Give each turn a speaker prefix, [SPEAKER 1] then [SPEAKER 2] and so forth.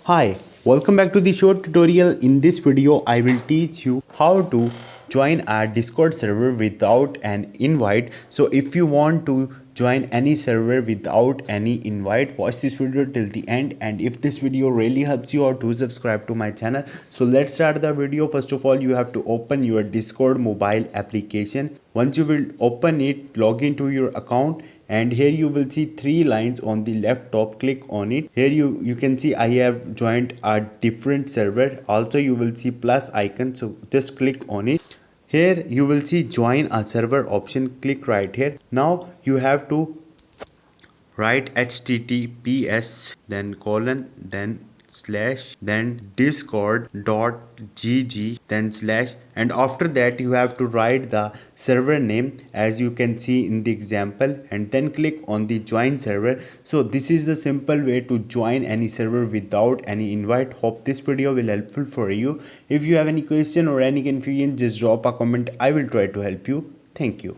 [SPEAKER 1] Hi, welcome back to the short tutorial. In this video, I will teach you how to join our Discord server without an invite. So if you want to join any server without any invite, watch this video till the end, and if this video really helps you out, do subscribe to my channel. So let's start the video. First of all, you have to open your Discord mobile application. Once you will open it, log into your account, and here you will see three lines on the left top. Click on it. Here you can see I have joined a different server. Also you will see plus icon, so just click on it. Here you will see join a server option. Click right here. Now you have to write https then colon then slash then discord.gg then slash, and after that you have to write the server name as you can see in the example, and then click on the join server. So this is the simple way to join any server without any invite. Hope this video will helpful for you. If you have any question or any confusion, just drop a comment. I will try to help you. Thank you.